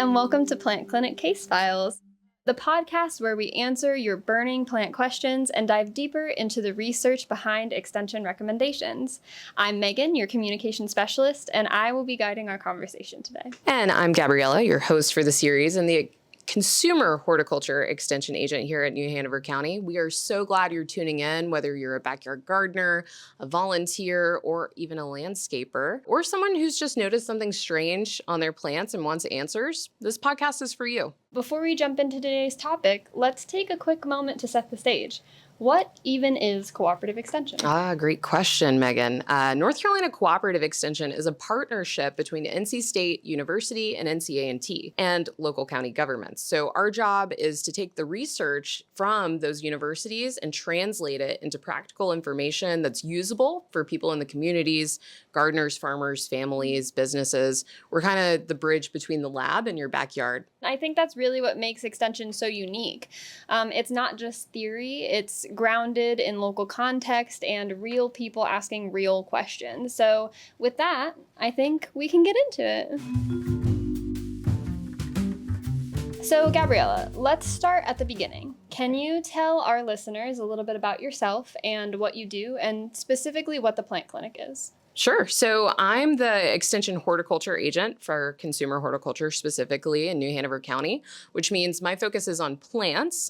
and welcome to Plant Clinic Case Files, the podcast where we answer your burning plant questions and dive deeper into the research behind extension recommendations. I'm Megan, your communication specialist, and I will be guiding our conversation today. And I'm Gabriella, your host for the series and the consumer horticulture extension agent here at New Hanover County. We are so glad you're tuning in, whether you're a backyard gardener, a volunteer, or even a landscaper, or someone who's just noticed something strange on their plants and wants answers. This podcast is for you. Before we jump into today's topic, let's take a quick moment to set the stage. What even is cooperative extension? Great question, Megan. North Carolina Cooperative Extension is a partnership between NC State University and NCA&T and local county governments. So our job is to take the research from those universities and translate it into practical information that's usable for people in the communities, gardeners, farmers, families, businesses. We're kind of the bridge between the lab and your backyard. I think that's really what makes extension so unique. It's not just theory, it's grounded in local context and real people asking real questions. So with that, I think we can get into it. So Gabriella, let's start at the beginning. Can you tell our listeners a little bit about yourself and what you do, and specifically what the Plant Clinic is? Sure. So I'm the extension horticulture agent for consumer horticulture, specifically in New Hanover County, which means my focus is on plants,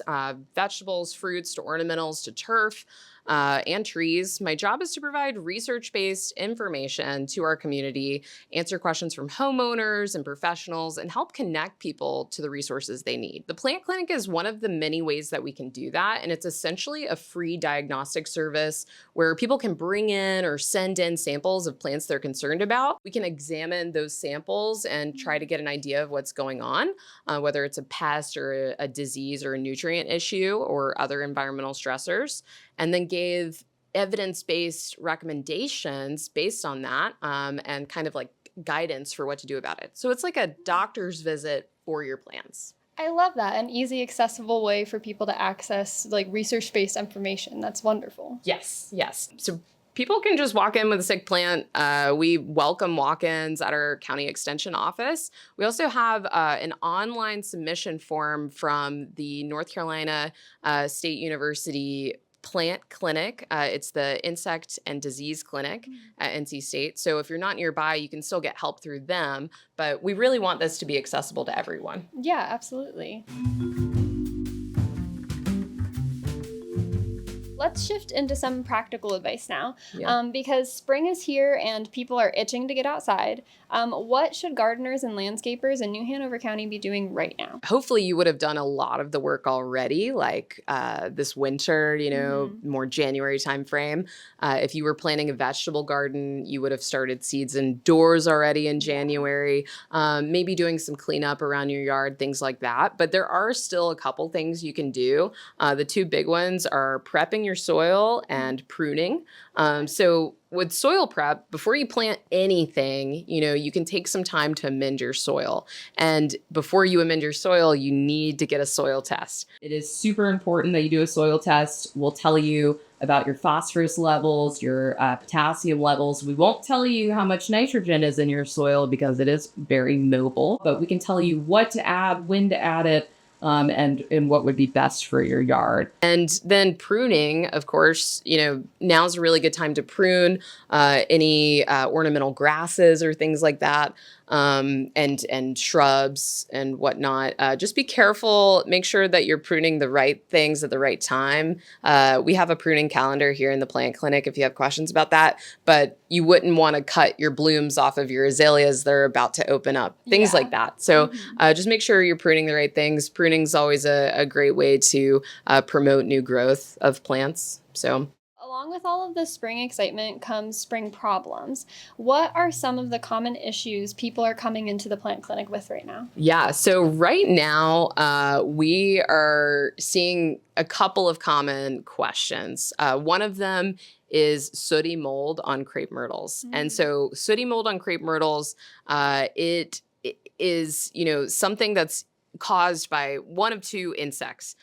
vegetables, fruits, to ornamentals, to turf, and trees. My job is to provide research-based information to our community, answer questions from homeowners and professionals, and help connect people to the resources they need. The Plant Clinic is one of the many ways that we can do that, and it's essentially a free diagnostic service where people can bring in or send in samples of plants they're concerned about. We can examine those samples and try to get an idea of what's going on, whether it's a pest or a disease or a nutrient issue or other environmental stressors, and then gave evidence-based recommendations based on that, and kind of like guidance for what to do about it. So it's like a doctor's visit for your plants. I love that. An easy, accessible way for people to access like research-based information. That's wonderful. Yes. So people can just walk in with a sick plant. We welcome walk-ins at our county extension office. We also have an online submission form from the North Carolina State University Plant Clinic. It's the Insect and Disease Clinic at NC State. So if you're not nearby, you can still get help through them. But we really want this to be accessible to everyone. Yeah, absolutely. Let's shift into some practical advice now, because spring is here and people are itching to get outside. What should gardeners and landscapers in New Hanover County be doing right now? Hopefully you would have done a lot of the work already, like this winter, more January timeframe. If you were planting a vegetable garden, you would have started seeds indoors already in January, maybe doing some cleanup around your yard, things like that. But there are still a couple things you can do. The two big ones are prepping your soil and pruning. So with soil prep, before you plant anything, you can take some time to amend your soil. And before you amend your soil, you need to get a soil test. It is super important that you do a soil test. We'll tell you about your phosphorus levels, your potassium levels. We won't tell you how much nitrogen is in your soil because it is very mobile, but we can tell you what to add, when to add it, and what would be best for your yard. And then pruning, of course, now's a really good time to prune any ornamental grasses or things like that, and shrubs and whatnot. Just be careful. Make sure that you're pruning the right things at the right time. We have a pruning calendar here in the Plant Clinic if you have questions about that, but you wouldn't want to cut your blooms off of your azaleas. They're about to open up, things like that. So just make sure you're pruning the right things. Pruning's always a great way to promote new growth of plants. So along with all of the spring excitement comes spring problems. What are some of the common issues people are coming into the Plant Clinic with right now? Yeah, so right now we are seeing a couple of common questions. One of them is sooty mold on crepe myrtles. And so sooty mold on crepe myrtles, it is, something that's caused by one of two insects.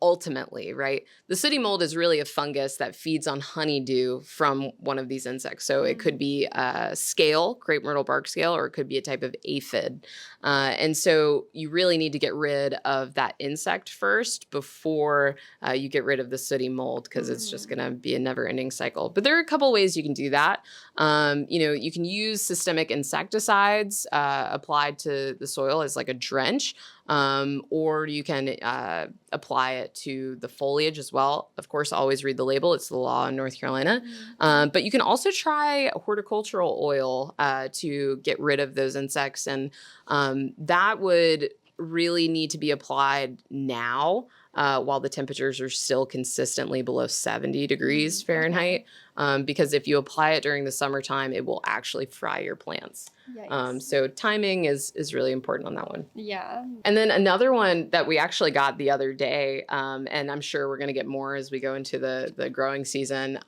ultimately, right? The sooty mold is really a fungus that feeds on honeydew from one of these insects. So it could be a scale, crepe myrtle bark scale, or it could be a type of aphid. And so you really need to get rid of that insect first before you get rid of the sooty mold, because it's just going to be a never-ending cycle. But there are a couple ways you can do that. You can use systemic insecticides applied to the soil as like a drench, or you can apply it to the foliage as well. Of course, always read the label. It's the law in North Carolina. But you can also try horticultural oil to get rid of those insects. And that would really need to be applied now while the temperatures are still consistently below 70 degrees Fahrenheit. Because if you apply it during the summertime, it will actually fry your plants. So timing is really important on that one. Yeah. And then another one that we actually got the other day, and I'm sure we're going to get more as we go into the growing season,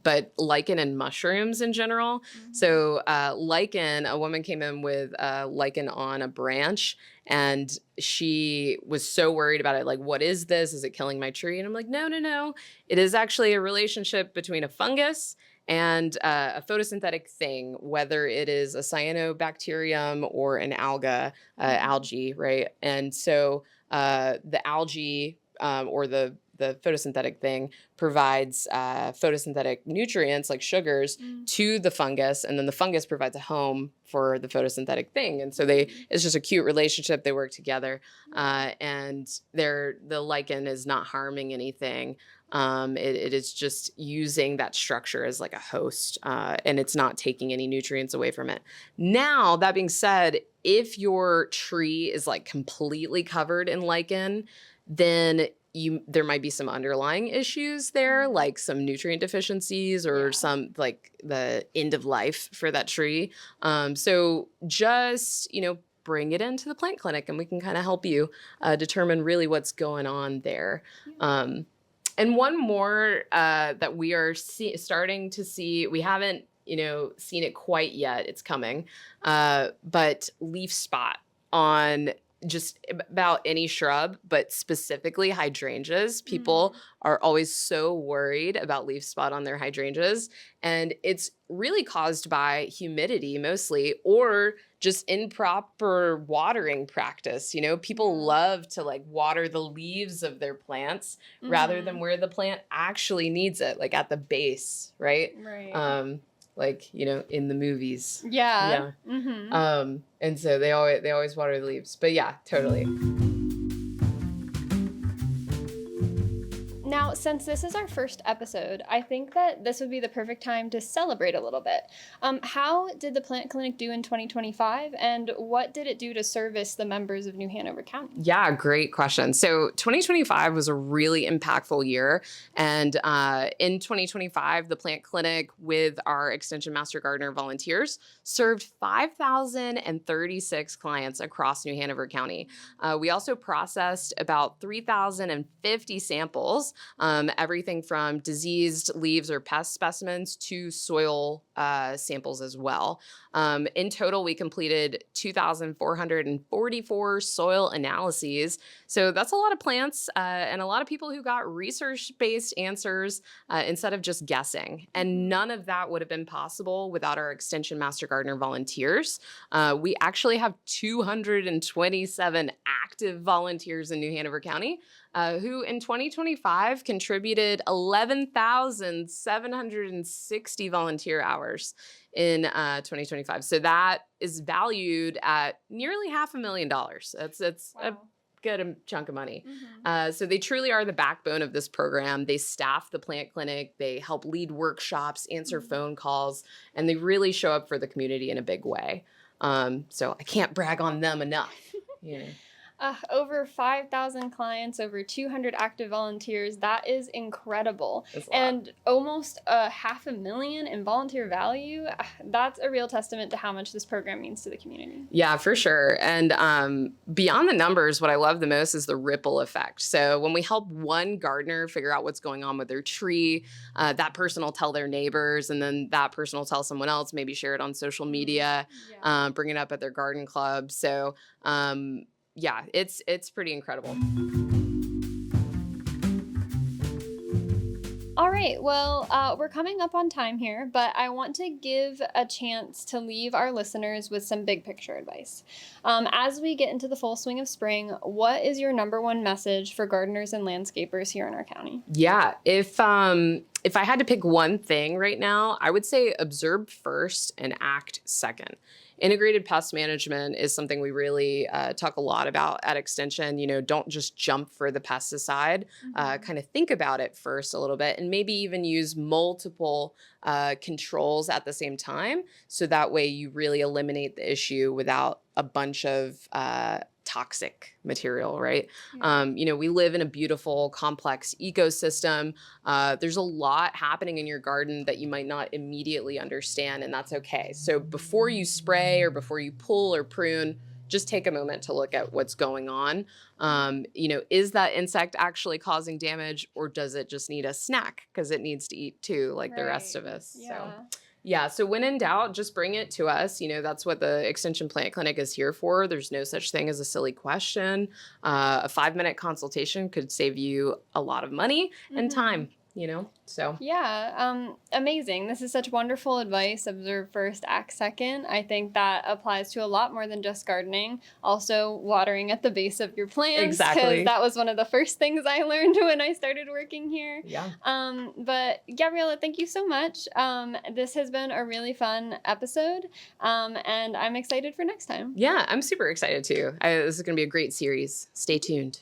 but lichen and mushrooms in general. So lichen, a woman came in with lichen on a branch, and she was so worried about it. Like, what is this? Is it killing my tree? And I'm like, no. It is actually a relationship between a fungus and a photosynthetic thing, whether it is a cyanobacterium or an algae, right? And so the algae or the photosynthetic thing provides photosynthetic nutrients like sugars to the fungus, and then the fungus provides a home for the photosynthetic thing. And so it's just a cute relationship. They work together, and the lichen is not harming anything. It is just using that structure as like a host, and it's not taking any nutrients away from it. Now, that being said, if your tree is like completely covered in lichen, then there might be some underlying issues there, like some nutrient deficiencies or some like the end of life for that tree. So just, bring it into the plant clinic and we can kind of help you determine really what's going on there. And one more that we are starting to see, we haven't, seen it quite yet. It's coming, but leaf spot on just about any shrub, but specifically hydrangeas. People are always so worried about leaf spot on their hydrangeas. And it's really caused by humidity mostly, or just improper watering practice. People love to like water the leaves of their plants rather than where the plant actually needs it, like at the base, right? Right. In the movies. Yeah. And so they always water the leaves. But yeah, totally. Now, since this is our first episode, I think that this would be the perfect time to celebrate a little bit. How did the plant clinic do in 2025, and what did it do to service the members of New Hanover County? Yeah, great question. So 2025 was a really impactful year. And in 2025, the plant clinic with our Extension Master Gardener volunteers served 5,036 clients across New Hanover County. We also processed about 3,050 samples, everything from diseased leaves or pest specimens to soil samples as well. In total, we completed 2,444 soil analyses. So that's a lot of plants and a lot of people who got research-based answers instead of just guessing. And none of that would have been possible without our Extension Master Gardener volunteers. We actually have 227 active volunteers in New Hanover County who in 2025 contributed 11,760 volunteer hours in 2025. So that is valued at nearly $500,000. That's a good chunk of money. So they truly are the backbone of this program. They staff the plant clinic, they help lead workshops, answer phone calls, and they really show up for the community in a big way. So I can't brag on them enough. Over 5,000 clients, over 200 active volunteers. That is incredible. And almost $500,000 in volunteer value. That's a real testament to how much this program means to the community. Yeah, for sure. And beyond the numbers, what I love the most is the ripple effect. So when we help one gardener figure out what's going on with their tree, that person will tell their neighbors, and then that person will tell someone else, maybe share it on social media, bring it up at their garden club. So yeah, it's pretty incredible. right. Well, we're coming up on time here, but I want to give a chance to leave our listeners with some big picture advice. As we get into the full swing of spring, what is your number one message for gardeners and landscapers here in our county? Yeah, if I had to pick one thing right now, I would say observe first and act second. Integrated pest management is something we really talk a lot about at Extension. Don't just jump for the pesticide. Kind of think about it first a little bit, and maybe even use multiple controls at the same time. So that way you really eliminate the issue without a bunch of toxic material, right? Yeah. We live in a beautiful, complex ecosystem. There's a lot happening in your garden that you might not immediately understand, and that's okay. So before you spray or before you pull or prune, just take a moment to look at what's going on. Is that insect actually causing damage, or does it just need a snack because it needs to eat too, like the rest of us? Yeah. So when in doubt, just bring it to us. That's what the Extension Plant Clinic is here for. There's no such thing as a silly question. A 5-minute consultation could save you a lot of money and time, so. Yeah, amazing. This is such wonderful advice. Observe first, act second. I think that applies to a lot more than just gardening. Also, watering at the base of your plants. Exactly. Because that was one of the first things I learned when I started working here. Yeah. But Gabriella, thank you so much. This has been a really fun episode, and I'm excited for next time. Yeah, I'm super excited too. This is going to be a great series. Stay tuned.